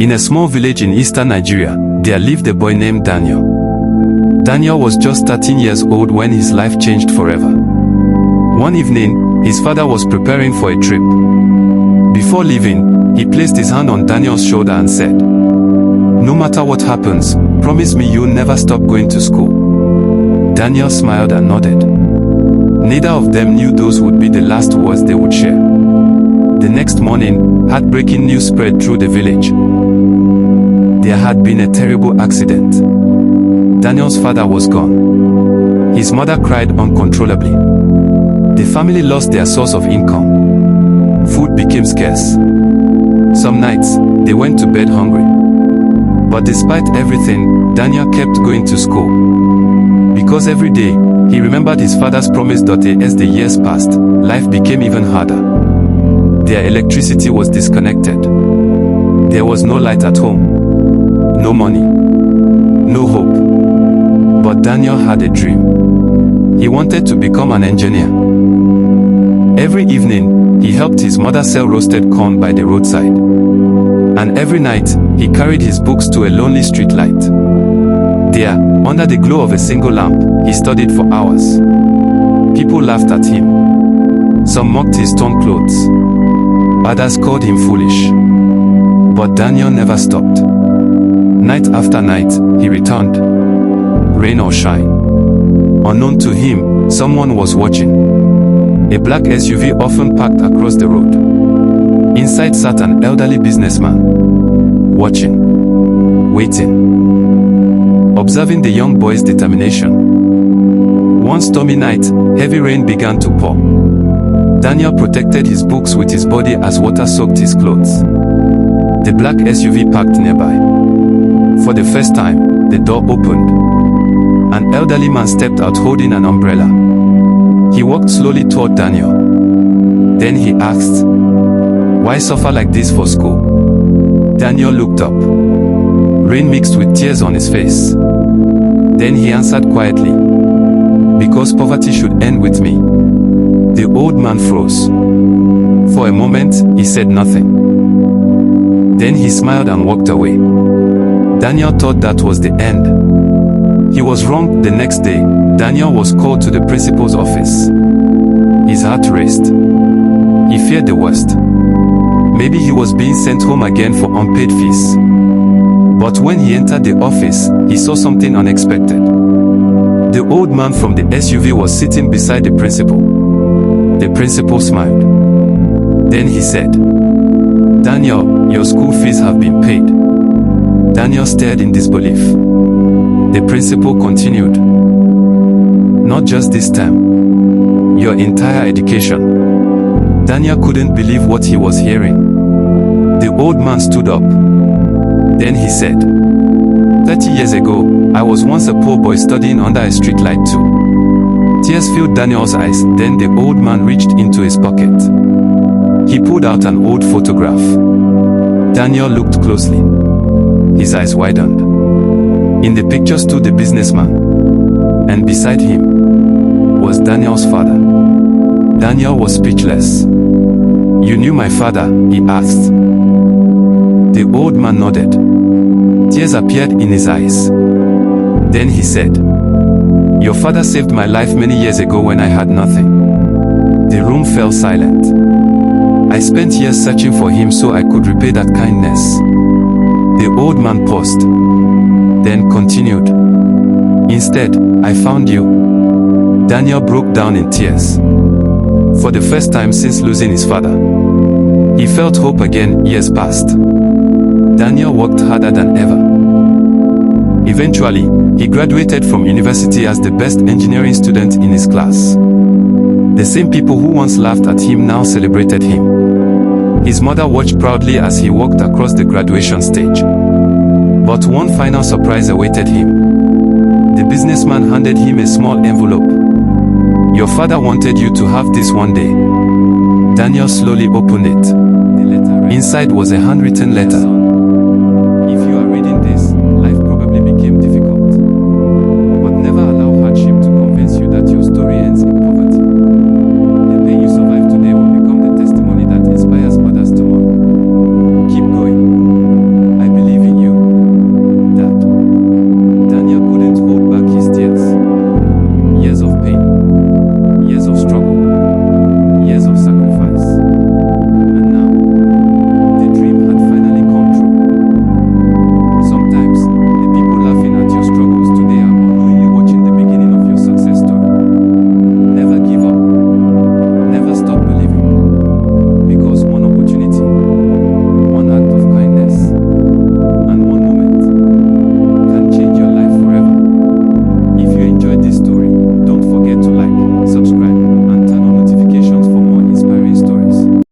In a small village in eastern Nigeria, there lived a boy named Daniel. Daniel was just 13 years old when his life changed forever. One evening, his father was preparing for a trip. Before leaving, he placed his hand on Daniel's shoulder and said, "No matter what happens, promise me you'll never stop going to school." Daniel smiled and nodded. Neither of them knew those would be the last words they would share. The next morning, heartbreaking news spread through the village. There had been a terrible accident. Daniel's father was gone. His mother cried uncontrollably. The family lost their source of income. Food became scarce. Some nights, they went to bed hungry. But despite everything, Daniel kept going to school. Because every day, he remembered his father's promise. As the years passed, life became even harder. Their electricity was disconnected. There was no light at home. No money. No hope. But Daniel had a dream. He wanted to become an engineer. Every evening, he helped his mother sell roasted corn by the roadside. And every night, he carried his books to a lonely street light. There, under the glow of a single lamp, he studied for hours. People laughed at him. Some mocked his torn clothes. Others called him foolish. But Daniel never stopped. Night after night, he returned. Rain or shine. Unknown to him, someone was watching. A black SUV often parked across the road. Inside sat an elderly businessman. Watching. Waiting. Observing the young boy's determination. One stormy night, heavy rain began to pour. Daniel protected his books with his body as water soaked his clothes. The black SUV parked nearby. For the first time, the door opened. An elderly man stepped out holding an umbrella. He walked slowly toward Daniel. Then he asked, "Why suffer like this for school?" Daniel looked up. Rain mixed with tears on his face. Then he answered quietly, "Because poverty should end with me." The old man froze. For a moment, he said nothing. Then he smiled and walked away. Daniel thought that was the end. He was wrong. The next day, Daniel was called to the principal's office. His heart raced. He feared the worst. Maybe he was being sent home again for unpaid fees. But when he entered the office, he saw something unexpected. The old man from the SUV was sitting beside the principal. The principal smiled. Then he said, "Daniel, your school fees have been paid." Daniel stared in disbelief. The principal continued, "Not just this term. Your entire education." Daniel couldn't believe what he was hearing. The old man stood up. Then he said, "30 years ago, I was once a poor boy studying under a streetlight too." Tears filled Daniel's eyes. Then the old man reached into his pocket. He pulled out an old photograph. Daniel looked closely. His eyes widened. In the picture stood the businessman. And beside him was Daniel's father. Daniel was speechless. "You knew my father?" he asked. The old man nodded. Tears appeared in his eyes. Then he said, "Your father saved my life many years ago when I had nothing." The room fell silent. "I spent years searching for him so I could repay that kindness." The old man paused, then continued, "Instead, I found you." Daniel broke down in tears. For the first time since losing his father, he felt hope again. Years passed. Daniel worked harder than ever. Eventually, he graduated from university as the best engineering student in his class. The same people who once laughed at him now celebrated him. His mother watched proudly as he walked across the graduation stage. But one final surprise awaited him. The businessman handed him a small envelope. "Your father wanted you to have this one day." Daniel slowly opened it. Inside was a handwritten letter.